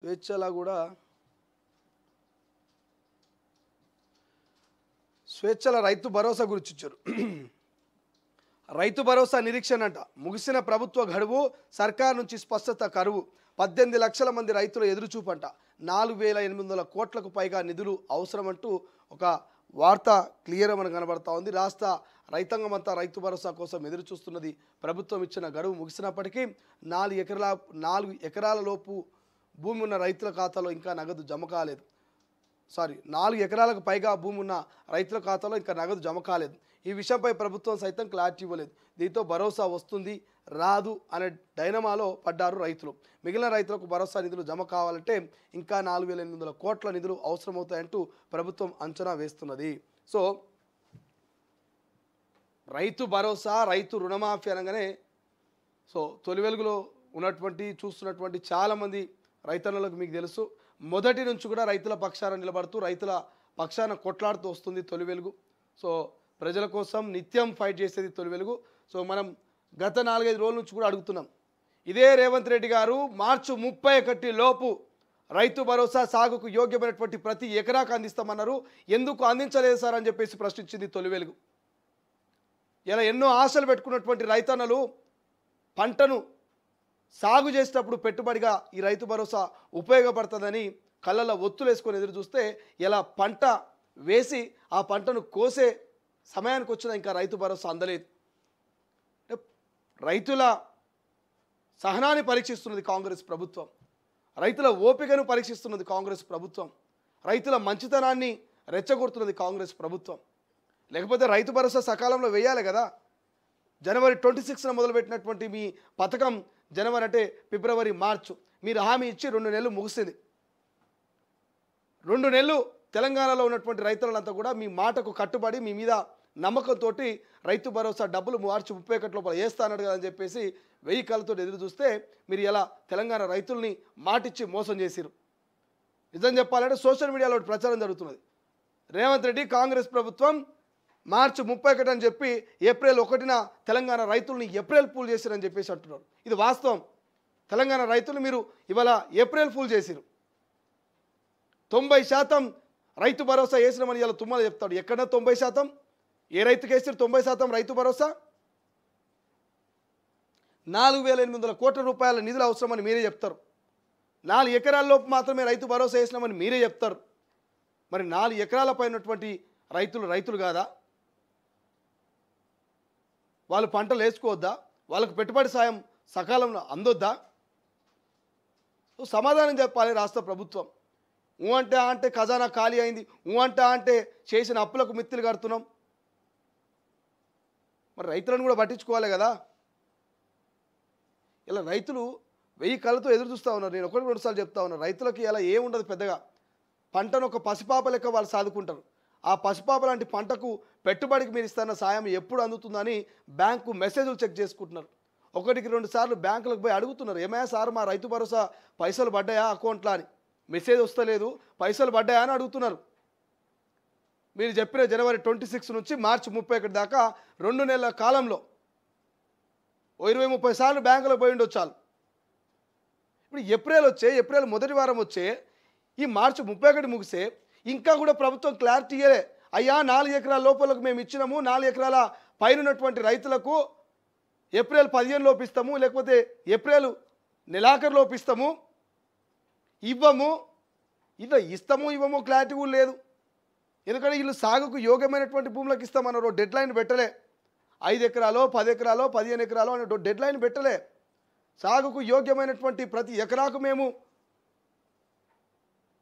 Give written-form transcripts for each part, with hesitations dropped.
స్వేచ్ఛలా కూడా స్వేచ్ఛల రైతు భరోసా గురించి ఇచ్చారు. రైతు భరోసా నిరీక్షణ అంట. ముగిసిన ప్రభుత్వ గడువు, సర్కార్ నుంచి స్పష్టత కరువు. 18 లక్షల మంది రైతుల ఎదురుచూపంట. 4800 కోట్లకు పైగా నిధులు అవసరమంటూ ఒక వార్త క్లియర్ మనకు కనబడతా ఉంది. రాష్ట్ర రైతాంగం అంతా రైతు భరోసా కోసం ఎదురు చూస్తున్నది. ప్రభుత్వం ఇచ్చిన గడువు ముగిసినప్పటికీ 4 ఎకరాల లోపు భూమి ఉన్న రైతుల ఖాతాలో ఇంకా నగదు జమ కాలేదు. 4 ఎకరాలకు పైగా భూమి ఉన్న రైతుల ఖాతాలో ఇంకా నగదు జమ కాలేదు. ఈ విషయంపై ప్రభుత్వం సైతం క్లారిటీ ఇవ్వలేదు. దీంతో భరోసా వస్తుంది రాదు అనే డైనమాలో పడ్డారు రైతులు. మిగిలిన రైతులకు భరోసా నిధులు జమ కావాలంటే ఇంకా 4800 కోట్ల నిధులు అవసరమవుతాయంటూ ప్రభుత్వం అంచనా వేస్తున్నది. సో రైతు భరోసా, రైతు రుణమాఫీ అనగానే తొలి వెలుగులో చూస్తున్నటువంటి చాలామంది రైతన్నలకు మీకు తెలుసు, మొదటి నుంచి కూడా రైతుల పక్షాన నిలబడుతూ రైతుల పక్షాన కొట్లాడుతూ వస్తుంది తొలి వెలుగు. ప్రజల కోసం నిత్యం ఫైట్ చేసేది తొలి వెలుగు. మనం గత 4-5 రోజుల నుంచి కూడా అడుగుతున్నాం. ఇదే రేవంత్ రెడ్డి గారు మార్చి 31 లోపు రైతు భరోసా సాగుకు యోగ్యమైనటువంటి ప్రతి ఎకరాకు అందిస్తామన్నారు. ఎందుకు అందించలేదు సార్ అని చెప్పేసి ప్రశ్నించింది తొలి వెలుగు. ఇలా ఎన్నో ఆశలు పెట్టుకున్నటువంటి రైతన్నలు పంటను సాగు చేసేటప్పుడు పెట్టుబడిగా ఈ రైతు భరోసా ఉపయోగపడుతుందని కళ్ళల్లో ఒత్తులు వేసుకొని ఎదురు చూస్తే ఇలా పంట వేసి ఆ పంటను కోసే సమయానికి వచ్చినా ఇంకా రైతు భరోసా అందలేదు. రైతుల సహనాన్ని పరీక్షిస్తున్నది కాంగ్రెస్ ప్రభుత్వం, రైతుల ఓపికను పరీక్షిస్తున్నది కాంగ్రెస్ ప్రభుత్వం, రైతుల మంచితనాన్ని రెచ్చగొడుతున్నది కాంగ్రెస్ ప్రభుత్వం. లేకపోతే రైతు భరోసా సకాలంలో వేయాలి కదా. జనవరి 26న మొదలుపెట్టినటువంటి మీ పథకం జనవరి అంటే ఫిబ్రవరి, మార్చు మీరు హామీ ఇచ్చి 2 నెలలు ముగిసింది. 2 నెలలు తెలంగాణలో ఉన్నటువంటి రైతులంతా కూడా మీ మాటకు కట్టుబడి మీ మీద నమ్మకంతో రైతు భరోసా డబ్బులు మార్చి 31 లోపల వేస్తానడు కదా అని చెప్పేసి 1000 కళ్ళతో ఎదురు చూస్తే మీరు ఇలా తెలంగాణ రైతుల్ని మాటిచ్చి మోసం చేసిరు. నిజం చెప్పాలంటే సోషల్ మీడియాలో ప్రచారం జరుగుతున్నది. రేవంత్ రెడ్డి కాంగ్రెస్ ప్రభుత్వం మార్చి 31 అని చెప్పి ఏప్రిల్ 1న తెలంగాణ రైతుల్ని ఏప్రిల్ ఫూల్ చేసిరని చెప్పేసి అంటున్నారు. ఇది వాస్తవం. తెలంగాణ రైతులు మీరు ఇవాళ ఏప్రిల్ ఫూల్ చేసిరు. 90% రైతు భరోసా వేసినామని ఇలా తుమ్మల చెప్తాడు. ఎక్కడ 90%? ఏ రైతుకి వేసిరు 90% రైతు భరోసా? 4800 కోట్ల రూపాయల నిధులు అవసరమని మీరే చెప్తారు. 4 ఎకరాల లోపు మాత్రమే రైతు భరోసా వేసినామని మీరే చెప్తారు. మరి 4 ఎకరాల పైన ఉన్నటువంటి రైతులు కాదా? వాళ్ళు పంటలు వేసుకోవద్దా? వాళ్ళకు పెట్టుబడి సాయం సకాలంలో అందొద్దా? సమాధానం చెప్పాలి రాష్ట్ర ప్రభుత్వం. అంటే ఖజానా ఖాళీ అయింది, అంటే చేసిన అప్పులకు మిత్తులు కడుతున్నాం. మరి రైతులను కూడా పట్టించుకోవాలి కదా. ఇలా రైతులు 1000 కళ్ళతో ఎదురు చూస్తూ ఉన్నారు. నేను 1-2 సార్లు చెప్తా ఉన్నాను, రైతులకి ఇలా ఏముండదు పెద్దగా. పంటను ఒక పసిపాప లెక్క వాళ్ళు సాదుకుంటారు. ఆ పసిపాప లాంటి పంటకు పెట్టుబడికి మీరు ఇస్తున్న సాయం ఎప్పుడు అందుతుందని బ్యాంకు మెసేజ్లు చెక్ చేసుకుంటున్నారు. 1-2 సార్లు బ్యాంకులకు పోయి అడుగుతున్నారు, ఏమయ్యా సార్ మా రైతు భరోసా పైసలు పడ్డాయా అకౌంట్లో అని. మెసేజ్ వస్తలేదు, పైసలు పడ్డాయా అని అడుగుతున్నారు. మీరు చెప్పిన జనవరి 26 నుంచి మార్చి 31 దాకా 2 నెలల కాలంలో 20-30 సార్లు బ్యాంకులకు పోయి ఉండొచ్చాలు. ఇప్పుడు ఏప్రిల్ మొదటి వారం వచ్చే ఈ మార్చి 31 ముగిసే ఇంకా కూడా ప్రభుత్వం క్లారిటీ ఇయ్యలే. అయ్యా 4 ఎకరాల లోపలకు మేము ఇచ్చినాము, 4 ఎకరాల పైన ఉన్నటువంటి రైతులకు ఏప్రిల్ 15 లోపు ఇస్తాము, లేకపోతే ఏప్రిల్ నెలాఖరు లోపు ఇస్తాము, ఇవ్వము. ఇలా ఇవ్వము క్లారిటీ కూడా లేదు. ఎందుకంటే వీళ్ళు సాగుకు యోగ్యమైనటువంటి భూములకు ఇస్తామన్నారు. డెడ్ లైన్ పెట్టలే. 5 ఎకరాలో 10 ఎకరాలో 15 ఎకరాలో అనే డెడ్ లైన్ పెట్టలే. సాగుకు యోగ్యమైనటువంటి ప్రతి ఎకరాకు మేము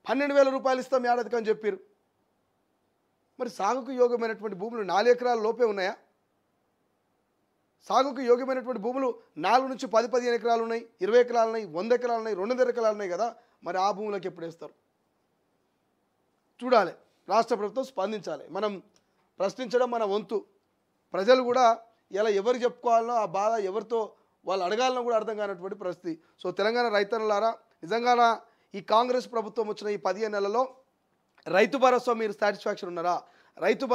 12,000 రూపాయలు ఇస్తాం ఏడాదికి అని చెప్పారు. మరి సాగుకు యోగ్యమైనటువంటి భూములు 4 ఎకరాల లోపే ఉన్నాయా? సాగుకు యోగ్యమైనటువంటి భూములు 4 నుంచి 10-15 ఎకరాలు ఉన్నాయి, 20 ఎకరాలు ఉన్నాయి, 100 ఎకరాలు ఉన్నాయి, 200 ఎకరాలు ఉన్నాయి కదా. మరి ఆ భూములకు ఎప్పుడు వేస్తారు చూడాలి. రాష్ట్ర ప్రభుత్వం స్పందించాలి. మనం ప్రశ్నించడం మన వంతు. ప్రజలు కూడా ఇలా ఎవరు చెప్పుకోవాలనో ఆ బాధ ఎవరితో వాళ్ళు అడగాలనో కూడా అర్థం కానటువంటి పరిస్థితి. తెలంగాణ రైతన్నలారా, నిజంగా ఈ కాంగ్రెస్ ప్రభుత్వం వచ్చిన ఈ 15 నెలల్లో రైతు భరోసా మీరు సాటిస్ఫాక్షన్ ఉన్నారా? రైతు